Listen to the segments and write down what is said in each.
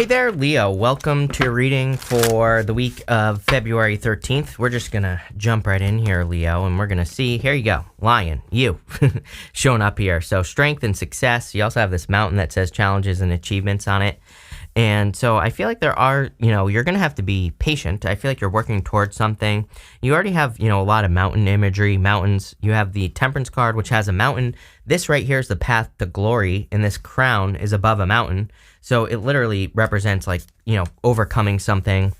Hey there, Leo. Welcome to your reading for the week of February 13th. We're just going to jump right in here, Leo, and we're going to see, here you go, Lion, you, showing up here. So strength and success. You also have this mountain that says challenges and achievements on it. And so I feel like there are, you're going to have to be patient. I feel like you're working towards something. You already have, a lot of mountain imagery, mountains. You have the Temperance card, which has a mountain. This right here is the path to glory, and this crown is above a mountain. So it literally represents overcoming something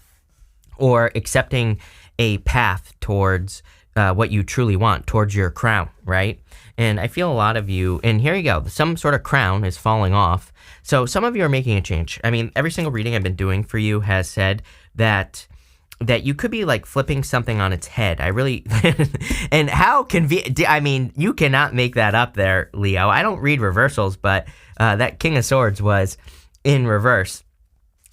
or accepting a path towards what you truly want, towards your crown, right? And I feel a lot of you, and here you go, some sort of crown is falling off. So some of you are making a change. I mean, every single reading I've been doing for you has said that you could be like flipping something on its head. I really, and how I mean, you cannot make that up there, Leo. I don't read reversals, but that King of Swords was in reverse,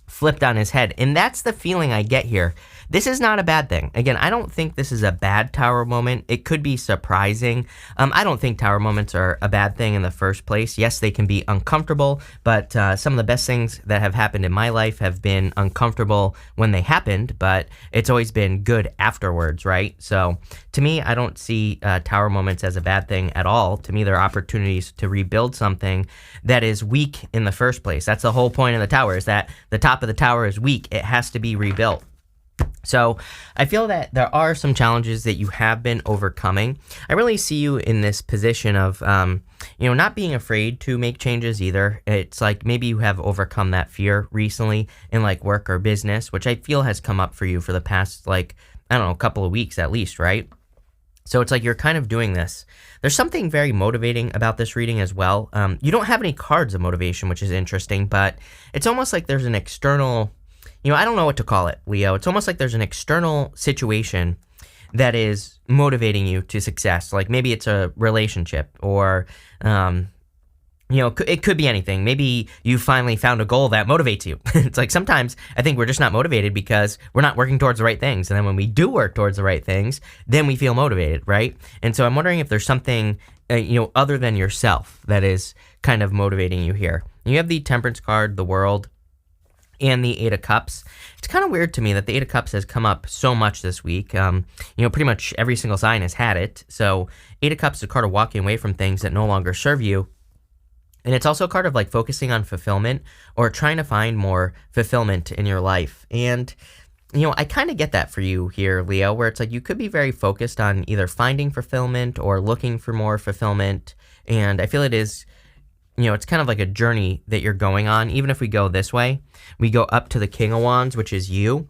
flipped on his head. And that's the feeling I get here. This is not a bad thing. Again, I don't think this is a bad tower moment. It could be surprising. I don't think tower moments are a bad thing in the first place. Yes, they can be uncomfortable, but some of the best things that have happened in my life have been uncomfortable when they happened, but it's always been good afterwards, right? So to me, I don't see tower moments as a bad thing at all. To me, they're opportunities to rebuild something that is weak in the first place. That's the whole point of the tower, is that the top of the tower is weak. It has to be rebuilt. So I feel that there are some challenges that you have been overcoming. I really see you in this position of, not being afraid to make changes either. It's like maybe you have overcome that fear recently in like work or business, which I feel has come up for you for the past, a couple of weeks at least, right? So it's like you're kind of doing this. There's something very motivating about this reading as well. You don't have any cards of motivation, which is interesting, but it's almost like there's an external... I don't know what to call it, Leo. It's almost like there's an external situation that is motivating you to success. Like maybe it's a relationship or, it could be anything. Maybe you finally found a goal that motivates you. It's like sometimes I think we're just not motivated because we're not working towards the right things. And then when we do work towards the right things, then we feel motivated, right? And so I'm wondering if there's something, other than yourself that is kind of motivating you here. You have the Temperance card, the World, and the Eight of Cups. It's kind of weird to me that the Eight of Cups has come up so much this week. Pretty much every single sign has had it. So Eight of Cups is a card of walking away from things that no longer serve you. And it's also a card of like focusing on fulfillment or trying to find more fulfillment in your life. And, I kind of get that for you here, Leo, where it's like you could be very focused on either finding fulfillment or looking for more fulfillment. And I feel it is... it's kind of like a journey that you're going on. Even if we go this way, we go up to the King of Wands, which is you,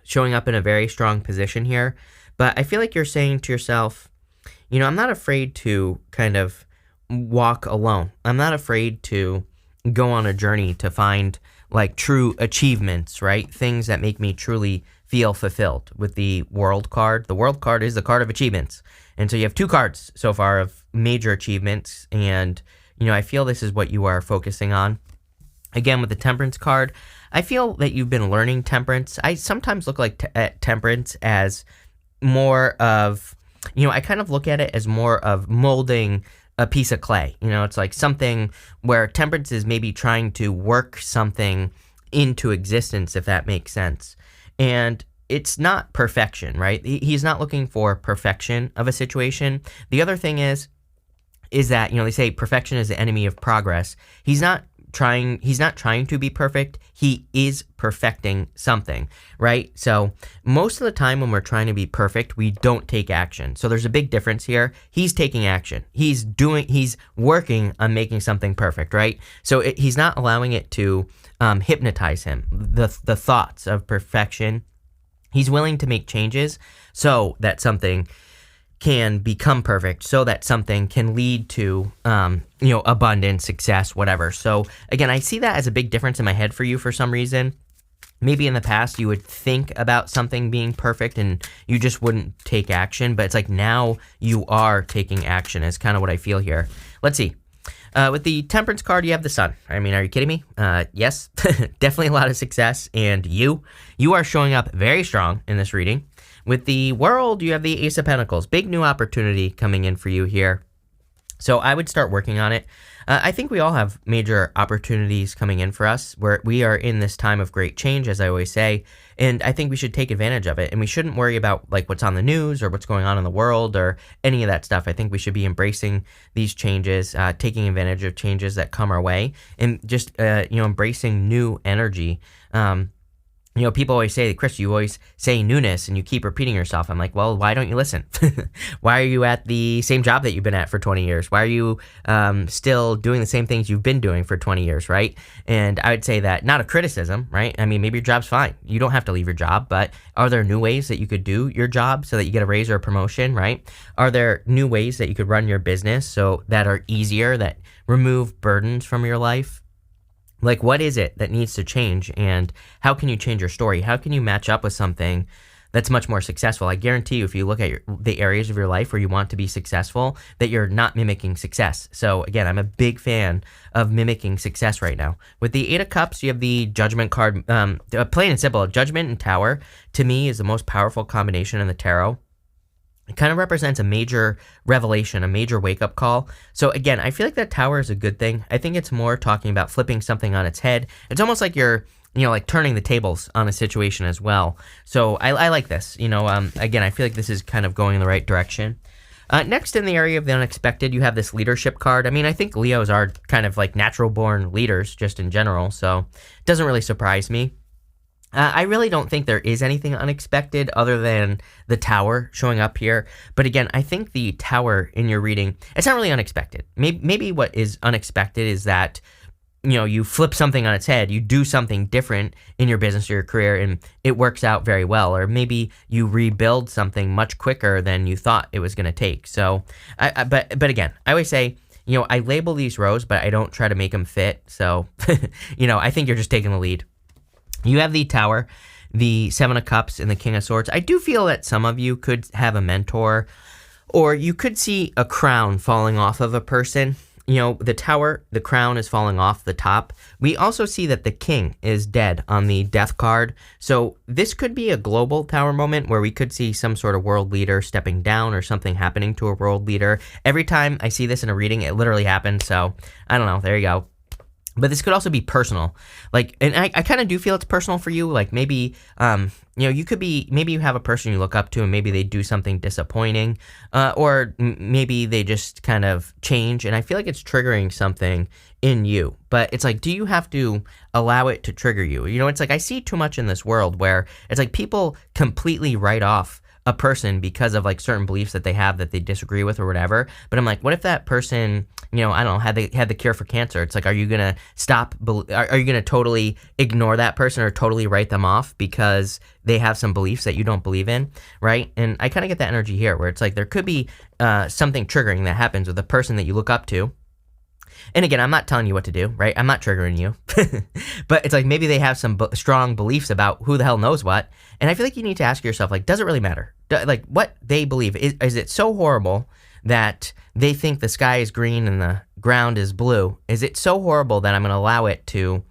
showing up in a very strong position here. But I feel like you're saying to yourself, I'm not afraid to kind of walk alone. I'm not afraid to go on a journey to find like true achievements, right? Things that make me truly feel fulfilled. With the World card, the World card is the card of achievements. And so you have two cards so far of major achievements, and I feel this is what you are focusing on. Again, with the Temperance card, I feel that you've been learning temperance. I sometimes look at temperance as more of, I kind of look at it as more of molding a piece of clay. It's like something where temperance is maybe trying to work something into existence, if that makes sense. And it's not perfection, right? He's not looking for perfection of a situation. The other thing is that, they say perfection is the enemy of progress. He's not trying to be perfect. He is perfecting something, right? So most of the time when we're trying to be perfect, we don't take action. So there's a big difference here. He's taking action. He's working on making something perfect, right? So he's not allowing it to hypnotize him. The thoughts of perfection. He's willing to make changes so that something can become perfect, so that something can lead to, abundance, success, whatever. So again, I see that as a big difference in my head for you for some reason. Maybe in the past you would think about something being perfect and you just wouldn't take action, but it's like now you are taking action is kind of what I feel here. Let's see. With the Temperance card, you have the Sun. I mean, are you kidding me? Yes, definitely a lot of success. And you are showing up very strong in this reading. With the World, you have the Ace of Pentacles. Big new opportunity coming in for you here. So I would start working on it. I think we all have major opportunities coming in for us where we are in this time of great change, as I always say, and I think we should take advantage of it. And we shouldn't worry about like what's on the news or what's going on in the world or any of that stuff. I think we should be embracing these changes, taking advantage of changes that come our way, and just embracing new energy. People always say, Chris, you always say newness and you keep repeating yourself. I'm like, well, why don't you listen? Why are you at the same job that you've been at for 20 years? Why are you still doing the same things you've been doing for 20 years, right? And I would say that, not a criticism, right? I mean, maybe your job's fine. You don't have to leave your job, but are there new ways that you could do your job so that you get a raise or a promotion, right? Are there new ways that you could run your business so that are easier, that remove burdens from your life? Like, what is it that needs to change, and how can you change your story? How can you match up with something that's much more successful? I guarantee you, if you look at the areas of your life where you want to be successful, that you're not mimicking success. So again, I'm a big fan of mimicking success right now. With the Eight of Cups, you have the Judgment card. Plain and simple, Judgment and Tower, to me, is the most powerful combination in the tarot. It kind of represents a major revelation, a major wake-up call. So again, I feel like that Tower is a good thing. I think it's more talking about flipping something on its head. It's almost like you're, like turning the tables on a situation as well. So I like this. Again, I feel like this is kind of going in the right direction. Next, in the area of the unexpected, you have this leadership card. I mean, I think Leos are kind of like natural-born leaders just in general, so it doesn't really surprise me. I really don't think there is anything unexpected other than the Tower showing up here. But again, I think the Tower in your reading, it's not really unexpected. Maybe what is unexpected is that, you flip something on its head, you do something different in your business or your career, and it works out very well. Or maybe you rebuild something much quicker than you thought it was going to take. So, but again, I always say, I label these rows, but I don't try to make them fit. So, I think you're just taking the lead. You have the Tower, the Seven of Cups, and the King of Swords. I do feel that some of you could have a mentor, or you could see a crown falling off of a person. The Tower, the crown is falling off the top. We also see that the King is dead on the Death card. So this could be a global Tower moment where we could see some sort of world leader stepping down or something happening to a world leader. Every time I see this in a reading, it literally happens. So I don't know. There you go. But this could also be personal. And I kind of do feel it's personal for you. Like maybe, you could be, maybe you have a person you look up to and maybe they do something disappointing, or maybe they just kind of change. And I feel like it's triggering something in you. But it's like, do you have to allow it to trigger you? It's like I see too much in this world where it's like people completely write off a person because of like certain beliefs that they have that they disagree with or whatever. But I'm like, what if that person, I don't know, had the cure for cancer? It's like, are you gonna are you gonna totally ignore that person or totally write them off because they have some beliefs that you don't believe in, right? And I kind of get that energy here where it's like there could be something triggering that happens with a person that you look up to. And again, I'm not telling you what to do, right? I'm not triggering you. But it's like maybe they have some strong beliefs about who the hell knows what. And I feel like you need to ask yourself, like, does it really matter? What they believe, is it so horrible that they think the sky is green and the ground is blue? Is it so horrible that I'm going to allow it to,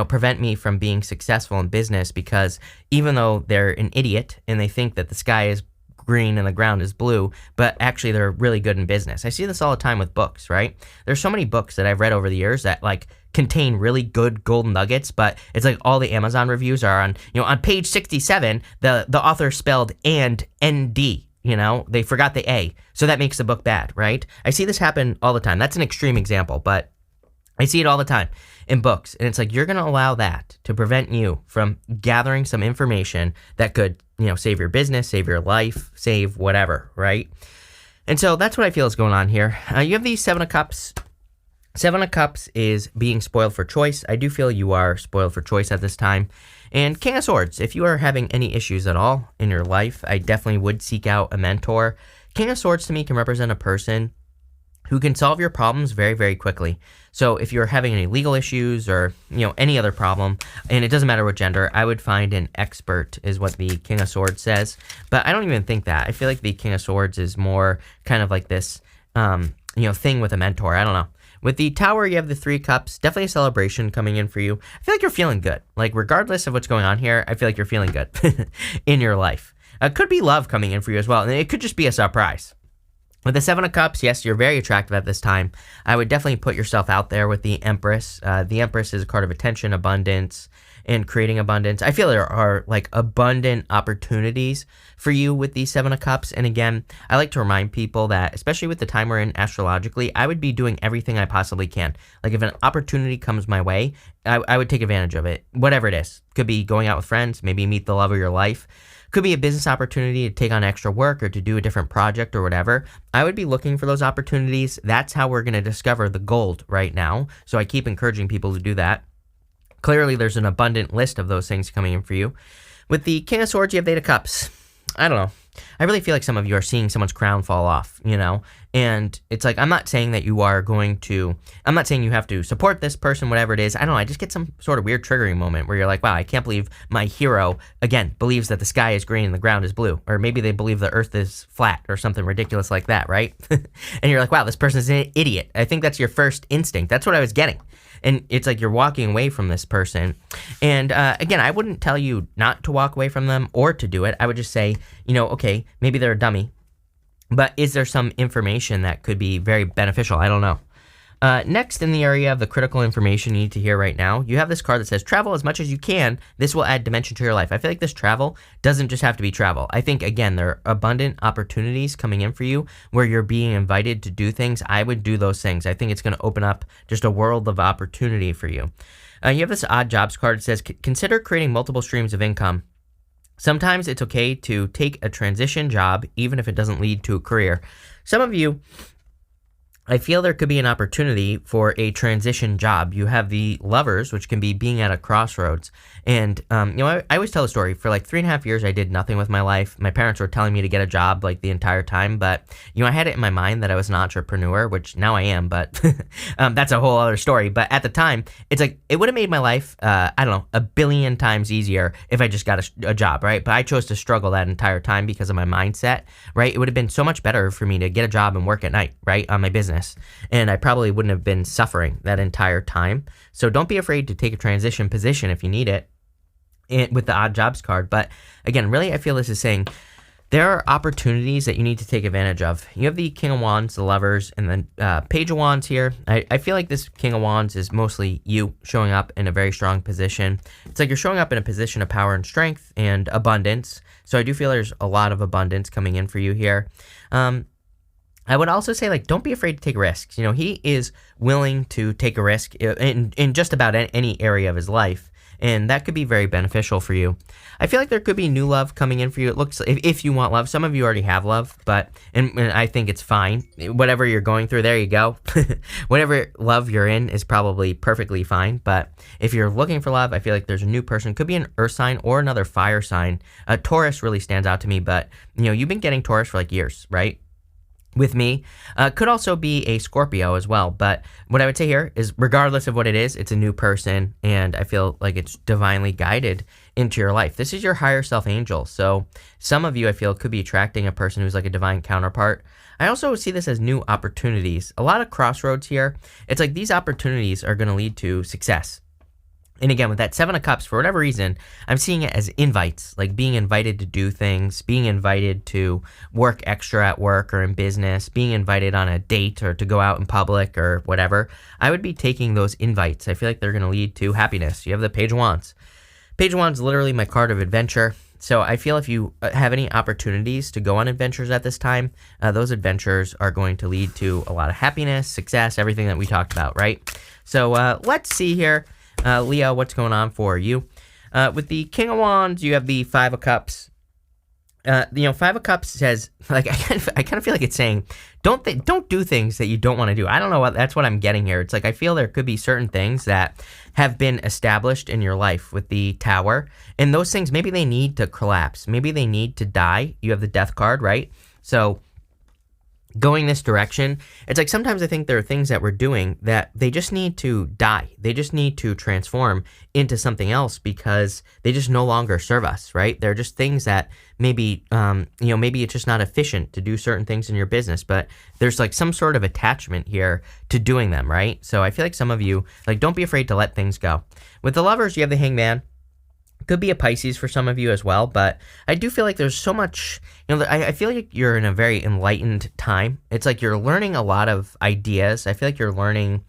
prevent me from being successful in business? Because even though they're an idiot and they think that the sky is green and the ground is blue, but actually they're really good in business. I see this all the time with books, right? There's so many books that I've read over the years that like contain really good golden nuggets, but it's like all the Amazon reviews are on, on page 67, the author spelled ND, they forgot the A. So that makes the book bad, right? I see this happen all the time. That's an extreme example, but I see it all the time in books. And it's like, you're going to allow that to prevent you from gathering some information that could, save your business, save your life, save whatever, right? And so that's what I feel is going on here. You have the Seven of Cups. Seven of Cups is being spoiled for choice. I do feel you are spoiled for choice at this time. And King of Swords, if you are having any issues at all in your life, I definitely would seek out a mentor. King of Swords to me can represent a person who can solve your problems very, very quickly. So if you're having any legal issues or, any other problem, and it doesn't matter what gender, I would find an expert is what the King of Swords says. But I don't even think that. I feel like the King of Swords is more kind of like this, thing with a mentor. I don't know. With the Tower, you have the Three Cups. Definitely a celebration coming in for you. I feel like you're feeling good. Like regardless of what's going on here, I feel like you're feeling good in your life. Could be love coming in for you as well. And it could just be a surprise. With the Seven of Cups, yes, you're very attractive at this time. I would definitely put yourself out there with the Empress. The Empress is a card of attention, abundance, and creating abundance. I feel there are like abundant opportunities for you with the Seven of Cups. And again, I like to remind people that, especially with the time we're in astrologically, I would be doing everything I possibly can. Like if an opportunity comes my way, I would take advantage of it, whatever it is. Could be going out with friends, maybe meet the love of your life. Could be a business opportunity to take on extra work or to do a different project or whatever. I would be looking for those opportunities. That's how we're going to discover the gold right now. So I keep encouraging people to do that. Clearly, there's an abundant list of those things coming in for you. With the King of Swords, you have the Eight of Cups. I don't know. I really feel like some of you are seeing someone's crown fall off, you know? And it's like, I'm not saying that you are going to, I'm not saying you have to support this person, whatever it is. I don't know. I just get some sort of weird triggering moment where you're like, wow, I can't believe my hero, again, believes that the sky is green and the ground is blue. Or maybe they believe the earth is flat or something ridiculous like that, right? And you're like, wow, this person is an idiot. I think that's your first instinct. That's what I was getting. And it's like you're walking away from this person. And again, I wouldn't tell you not to walk away from them or to do it. I would just say, you know, okay, maybe they're a dummy, but is there some information that could be very beneficial? I don't know. Next, in the area of the critical information you need to hear right now, you have this card that says travel as much as you can. This will add dimension to your life. I feel like this travel doesn't just have to be travel. I think, again, there are abundant opportunities coming in for you where you're being invited to do things. I would do those things. I think it's going to open up just a world of opportunity for you. You have this odd jobs card that says consider creating multiple streams of income. Sometimes it's okay to take a transition job, even if it doesn't lead to a career. Some of you, I feel there could be an opportunity for a transition job. You have the Lovers, which can be being at a crossroads. And, you know, I always tell a story. For like 3.5 years, I did nothing with my life. My parents were telling me to get a job like the entire time. But, you know, I had it in my mind that I was an entrepreneur, which now I am. But that's a whole other story. But at the time, it's like it would have made my life, I don't know, a billion times easier if I just got a job, right? But I chose to struggle that entire time because of my mindset, right? It would have been so much better for me to get a job and work at night, right, on my business. And I probably wouldn't have been suffering that entire time. So don't be afraid to take a transition position if you need it with the odd jobs card. But again, really, I feel this is saying there are opportunities that you need to take advantage of. You have the King of Wands, the Lovers, and then Page of Wands here. I feel like this King of Wands is mostly you showing up in a very strong position. It's like you're showing up in a position of power and strength and abundance. So I do feel there's a lot of abundance coming in for you here. I would also say, like, don't be afraid to take risks. You know, he is willing to take a risk in just about any area of his life, and that could be very beneficial for you. I feel like there could be new love coming in for you. It looks, if you want love, some of you already have love, but, and I think it's fine. Whatever you're going through, there you go. Whatever love you're in is probably perfectly fine, but if you're looking for love, I feel like there's a new person. Could be an earth sign or another fire sign. Taurus really stands out to me, but, you know, you've been getting Taurus for like years, right? With me, could also be a Scorpio as well. But what I would say here is regardless of what it is, it's a new person, and I feel like it's divinely guided into your life. This is your higher self angel. So some of you, I feel, could be attracting a person who's like a divine counterpart. I also see this as new opportunities. A lot of crossroads here. It's like these opportunities are going to lead to success. And again, with that Seven of Cups, for whatever reason, I'm seeing it as invites, like being invited to do things, being invited to work extra at work or in business, being invited on a date or to go out in public or whatever. I would be taking those invites. I feel like they're going to lead to happiness. You have the Page of Wands. Page of Wands is literally my card of adventure. So I feel if you have any opportunities to go on adventures at this time, those adventures are going to lead to a lot of happiness, success, everything that we talked about, right? So let's see here. Leo, what's going on for you? With the King of Wands, you have the Five of Cups. You know, Five of Cups says, like, I kind of feel like it's saying, don't do things that you don't want to do. I don't know what, that's what I'm getting here. It's like, I feel there could be certain things that have been established in your life with the Tower, and those things, maybe they need to collapse. Maybe they need to die. You have the Death card, right? So going this direction, it's like sometimes I think there are things that we're doing that they just need to die. They just need to transform into something else because they just no longer serve us, right? They're just things that maybe, you know, maybe it's just not efficient to do certain things in your business, but there's like some sort of attachment here to doing them, right? So I feel like some of you, like, don't be afraid to let things go. With the Lovers, you have the Hangman. Could be a Pisces for some of you as well, but I do feel like there's so much, I feel like you're in a very enlightened time. It's like you're learning a lot of ideas. I feel like you're learning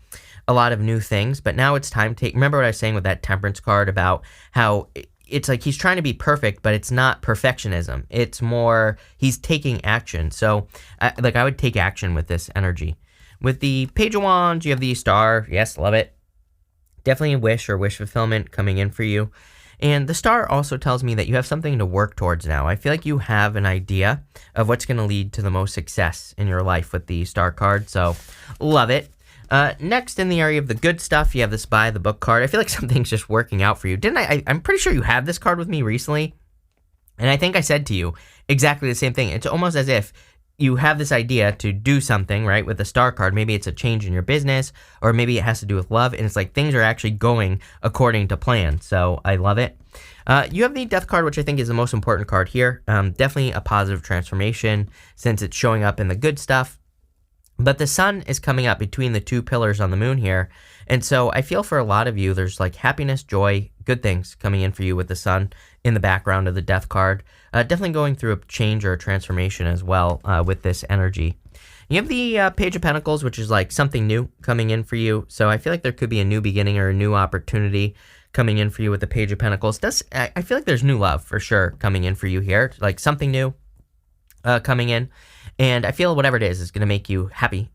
a lot of new things, but now it's time to remember what I was saying with that Temperance card about how it's like he's trying to be perfect, but it's not perfectionism. It's more he's taking action. So I would take action with this energy. With the Page of Wands, you have the Star. Yes, love it. Definitely a wish or wish fulfillment coming in for you. And the Star also tells me that you have something to work towards now. I feel like you have an idea of what's going to lead to the most success in your life with the Star card. So love it. Next, in the area of the good stuff, you have this Buy the Book card. I feel like something's just working out for you. Didn't I? I'm pretty sure you had this card with me recently. And I think I said to you exactly the same thing. It's almost as if you have this idea to do something, right, with the Star card. Maybe it's a change in your business, or maybe it has to do with love, and it's like things are actually going according to plan. So I love it. You have the Death card, which I think is the most important card here. Definitely a positive transformation since it's showing up in the good stuff. But the sun is coming up between the two pillars on the moon here. And so I feel for a lot of you, there's like happiness, joy, good things coming in for you with the sun in the background of the Death card. Definitely going through a change or a transformation as well with this energy. You have the Page of Pentacles, which is like something new coming in for you. So I feel like there could be a new beginning or a new opportunity coming in for you with the Page of Pentacles. I feel like there's new love for sure coming in for you here. Like something new coming in. And I feel whatever it is going to make you happy.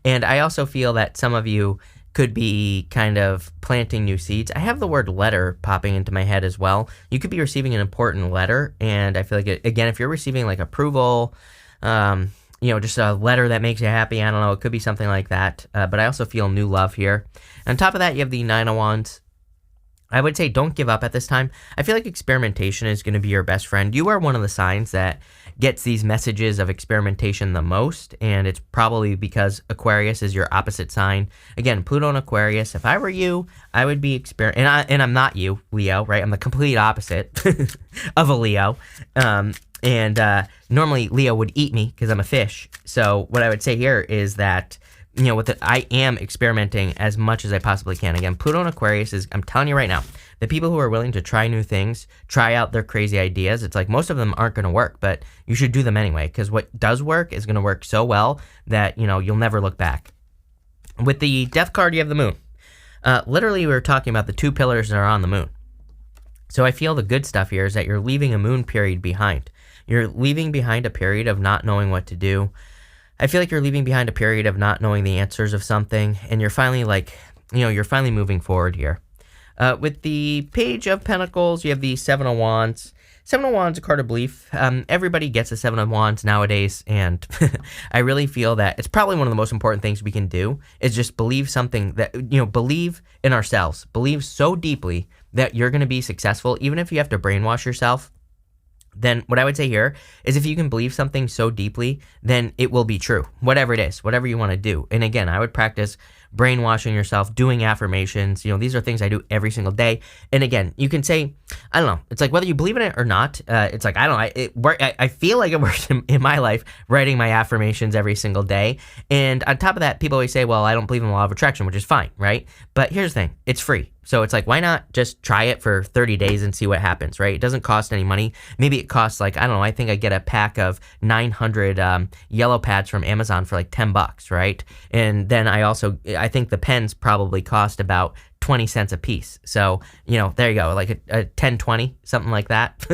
And I also feel that some of you could be kind of planting new seeds. I have the word letter popping into my head as well. You could be receiving an important letter. And I feel like, again, if you're receiving like approval, just a letter that makes you happy, I don't know, it could be something like that. But I also feel new love here. On top of that, you have the Nine of Wands. I would say don't give up at this time. I feel like experimentation is going to be your best friend. You are one of the signs that gets these messages of experimentation the most, and it's probably because Aquarius is your opposite sign. Again, Pluto and Aquarius, if I were you, I would be and I'm not you, Leo, right? I'm the complete opposite of a Leo. Normally Leo would eat me because I'm a fish. So what I would say here is that I am experimenting as much as I possibly can. Again, Pluto and Aquarius I'm telling you right now, the people who are willing to try new things, try out their crazy ideas, it's like most of them aren't going to work, but you should do them anyway, because what does work is going to work so well that, you'll never look back. With the Death card, you have the moon. Literally, we were talking about the two pillars that are on the moon. So I feel the good stuff here is that you're leaving a moon period behind. You're leaving behind a period of not knowing what to do. I feel like you're leaving behind a period of not knowing the answers of something, and you're finally you're finally moving forward here. With the Page of Pentacles, you have the Seven of Wands. Seven of Wands, a card of belief. Everybody gets a Seven of Wands nowadays, and I really feel that it's probably one of the most important things we can do is just believe something that, believe in ourselves. Believe so deeply that you're going to be successful, even if you have to brainwash yourself. Then what I would say here is if you can believe something so deeply, then it will be true. Whatever it is, whatever you want to do. And again, I would practice brainwashing yourself, doing affirmations. These are things I do every single day. And again, you can say, I don't know. It's like whether you believe in it or not. It's like, I don't know. I feel like it works in my life, writing my affirmations every single day. And on top of that, people always say, well, I don't believe in the law of attraction, which is fine, right? But here's the thing. It's free. So it's like, why not just try it for 30 days and see what happens, right? It doesn't cost any money. Maybe it costs I don't know, I think I get a pack of 900 yellow pads from Amazon for like $10, right? And then I think the pens probably cost about 20 cents a piece. So, there you go, like a 10, 20, something like that.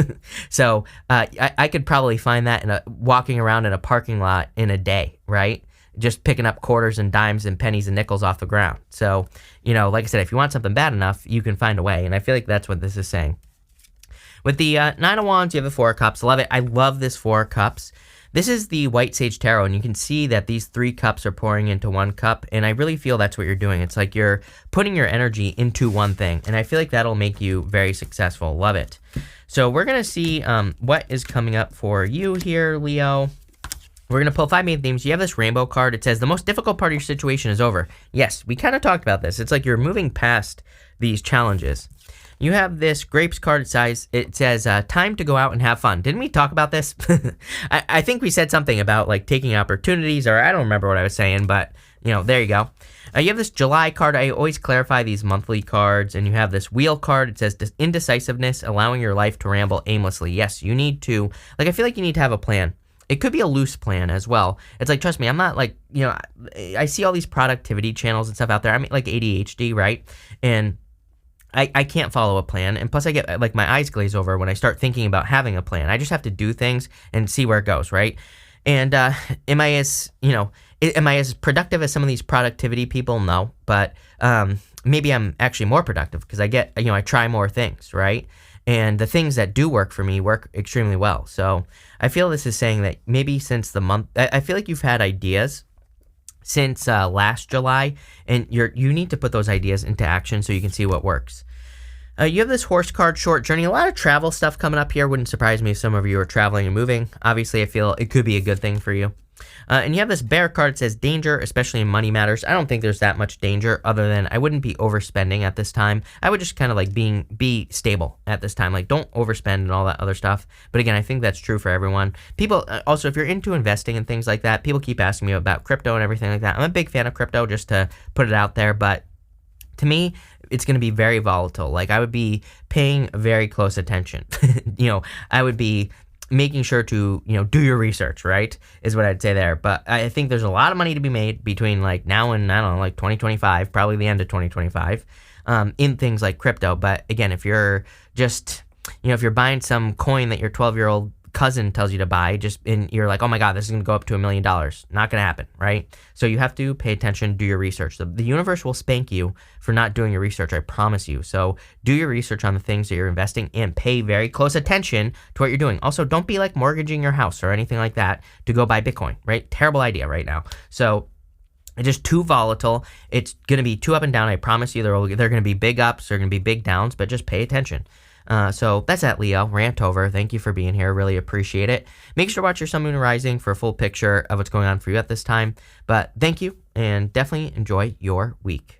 So I could probably find that walking around in a parking lot in a day, right? Just picking up quarters and dimes and pennies and nickels off the ground. So, like I said, if you want something bad enough, you can find a way. And I feel like that's what this is saying. With the Nine of Wands, you have the Four of Cups. Love it. I love this Four of Cups. This is the White Sage Tarot, and you can see that these three cups are pouring into one cup, and I really feel that's what you're doing. It's like you're putting your energy into one thing, and I feel like that'll make you very successful. Love it. So we're going to see what is coming up for you here, Leo. We're going to pull 5 main themes. You have this rainbow card. It says, the most difficult part of your situation is over. Yes, we kind of talked about this. It's like you're moving past these challenges. You have this grapes card size. It says, time to go out and have fun. Didn't we talk about this? I think we said something about like taking opportunities, or I don't remember what I was saying, but there you go. You have this July card. I always clarify these monthly cards, and you have this wheel card. It says indecisiveness, allowing your life to ramble aimlessly. Yes, you need to, like, I feel like you need to have a plan. It could be a loose plan as well. It's like, trust me, I'm not like, I see all these productivity channels and stuff out there. I'm like ADHD, right? And I can't follow a plan. And plus I get like my eyes glaze over when I start thinking about having a plan. I just have to do things and see where it goes, right? And am I as productive as some of these productivity people? No, but maybe I'm actually more productive because I try more things, right? And the things that do work for me work extremely well. So I feel this is saying that maybe since the month, I feel like you've had ideas since last July, and you need to put those ideas into action so you can see what works. You have this horse card, short journey, a lot of travel stuff coming up here. Wouldn't surprise me if some of you are traveling and moving. Obviously, I feel it could be a good thing for you. And you have this bear card that says danger, especially in money matters. I don't think there's that much danger other than I wouldn't be overspending at this time. I would just kind of like be stable at this time. Like, don't overspend and all that other stuff. But again, I think that's true for everyone. People, also, if you're into investing and things like that, people keep asking me about crypto and everything like that. I'm a big fan of crypto, just to put it out there. But to me, it's going to be very volatile. Like, I would be paying very close attention. I would be making sure to, do your research, right, is what I'd say there. But I think there's a lot of money to be made between like now and, I don't know, like 2025, probably the end of 2025, in things like crypto. But again, if you're just, if you're buying some coin that your 12-year-old cousin tells you to buy, and you're like, oh my God, this is going to go up to $1 million. Not going to happen, right? So you have to pay attention, do your research. The universe will spank you for not doing your research, I promise you. So do your research on the things that you're investing in. Pay very close attention to what you're doing. Also, don't be like mortgaging your house or anything like that to go buy Bitcoin, right? Terrible idea right now. So it's just too volatile. It's going to be too up and down. I promise you, there are going to be big ups, there are going to be big downs, but just pay attention. So that's that, Leo. Rant over. Thank you for being here. Really appreciate it. Make sure to watch your Sun, Moon, and Rising for a full picture of what's going on for you at this time. But thank you, and definitely enjoy your week.